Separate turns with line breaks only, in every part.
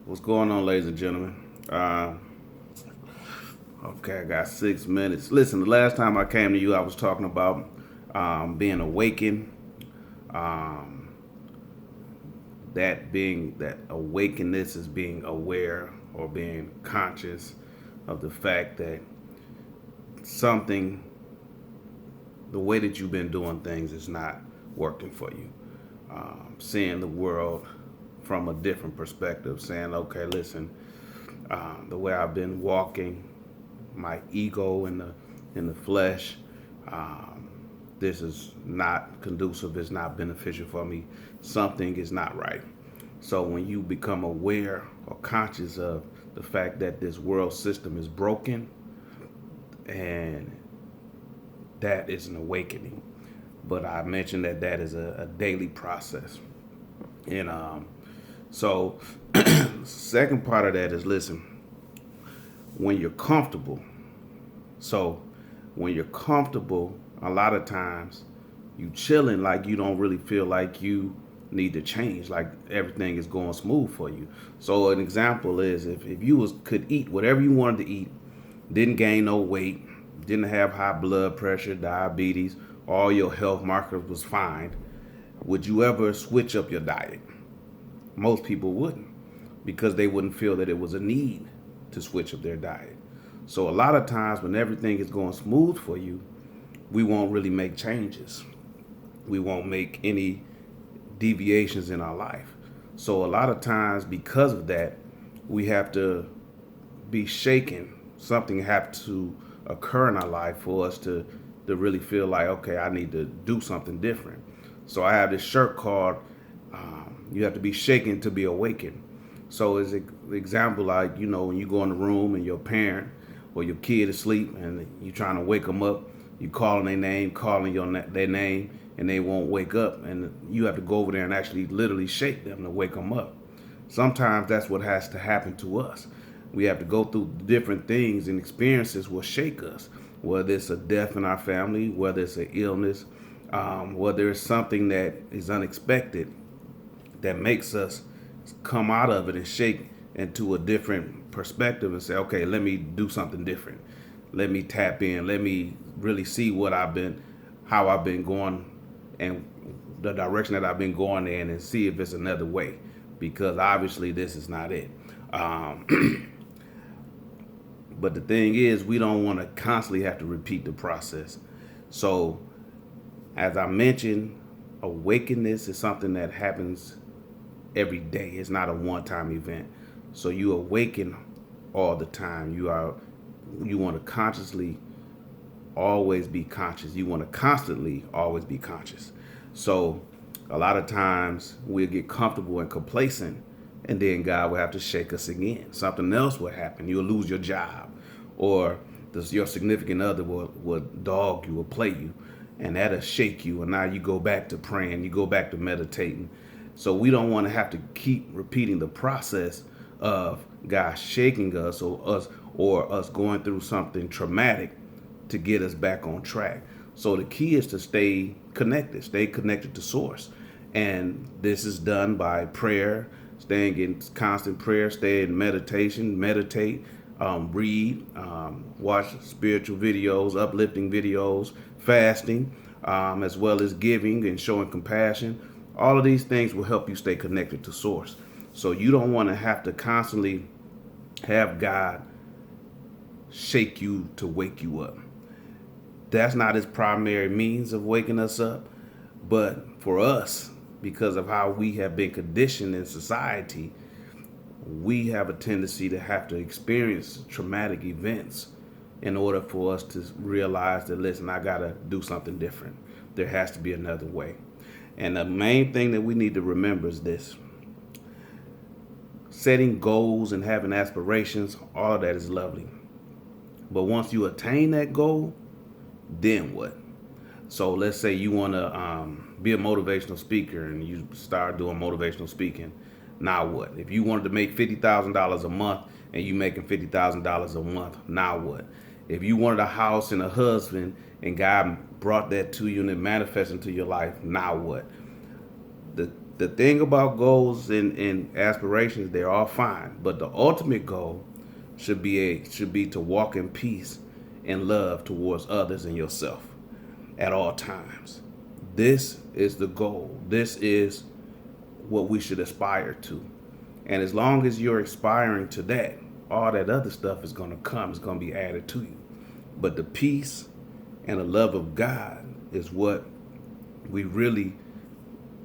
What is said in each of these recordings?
What's going on, ladies and gentlemen? Okay, I got 6 minutes. Listen, the last time I came to you, I was talking about being awakened. Um, that awakeness is being aware or being conscious of the fact that something, the way that you've been doing things, is not working for you. Seeing the world from a different perspective, saying, okay, listen, the way I've been walking, my ego in the flesh. Um, this is not conducive. It's not beneficial for me. Something is not right. So when you become aware or conscious of the fact that this world system is broken, and that is an awakening. But I mentioned that that is a daily process, and so second part of that is listen when you're comfortable. So when you're comfortable, a lot of times you chilling like you don't really feel like you need to change, like everything is going smooth for you. So an example is if you could eat whatever you wanted to eat, didn't gain no weight, didn't have high blood pressure, diabetes, all your health markers was fine, would you ever switch up your diet? Most people wouldn't, because they wouldn't feel that it was a need to switch up their diet. So a lot of times when everything is going smooth for you, we won't really make changes. We won't make any deviations in our life. So a lot of times because of that, we have to be shaken. Something have to occur in our life for us to really feel like, okay, I need to do something different. So I have this shirt called "You have to be shaken to be awakened." So as an example, like when you go in the room and your parent or your kid is asleep and you trying to wake them up, you calling their name, calling their name, and they won't wake up, and you have to go over there and actually literally shake them to wake them up. Sometimes that's what has to happen to us. We have to go through different things, and experiences will shake us, whether it's a death in our family, whether it's an illness, whether it's something that is unexpected that makes us come out of it and shake into a different perspective and say, okay, let me do something different. Let me tap in. Let me really see how I've been going, and the direction that I've been going in, and see if it's another way, because obviously this is not it. But the thing is, we don't want to constantly have to repeat the process. So, as I mentioned, awakeness is something that happens every day. It's not a one-time event. So you awaken all the time. You want to consciously always be conscious. You want to constantly always be conscious. So a lot of times we'll get comfortable and complacent, and then God will have to shake us again. Something else will happen. You'll lose your job, or your significant other will dog you or play you, and that'll shake you. And now you go back to praying, you go back to meditating. So we don't want to have to keep repeating the process of God shaking us, or us going through something traumatic to get us back on track. So the key is to stay connected to source. And this is done by prayer, staying in constant prayer, stay in meditation, meditate, read, watch spiritual videos, uplifting videos, fasting, as well as giving and showing compassion. All of these things will help you stay connected to source. So you don't want to have to constantly have God shake you to wake you up. That's not his primary means of waking us up. But for us, because of how we have been conditioned in society, we have a tendency to have to experience traumatic events in order for us to realize that, listen, I got to do something different. There has to be another way. And the main thing that we need to remember is this: setting goals and having aspirations, all of that is lovely. But once you attain that goal, then what? So let's say you want to be a motivational speaker and you start doing motivational speaking. Now what? If you wanted to make $50,000 a month and you making $50,000 a month, now what? If you wanted a house and a husband and God brought that to you and it manifested into your life, now what? The The thing about goals and aspirations, they're all fine, but the ultimate goal should be to walk in peace and love towards others and yourself at all times. This is the goal. This is what we should aspire to. And as long as you're aspiring to that, all that other stuff is going to come, it's going to be added to you. But the peace and the love of God is what we really,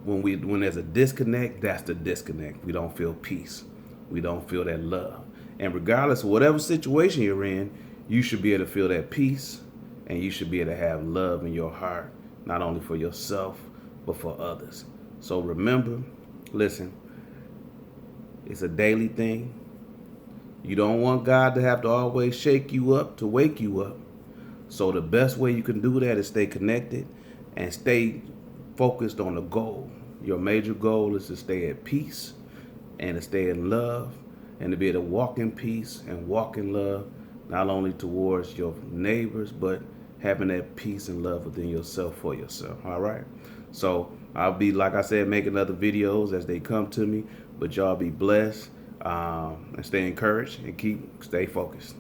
when there's a disconnect, that's the disconnect. We don't feel peace. We don't feel that love. And regardless of whatever situation you're in, you should be able to feel that peace, and you should be able to have love in your heart, not only for yourself, but for others. So remember, listen, it's a daily thing. You don't want God to have to always shake you up to wake you up. So the best way you can do that is stay connected and stay focused on the goal. Your major goal is to stay at peace and to stay in love and to be able to walk in peace and walk in love, not only towards your neighbors, but having that peace and love within yourself for yourself. All right. So I'll be, like I said, making other videos as they come to me, but y'all be blessed and stay encouraged and stay focused.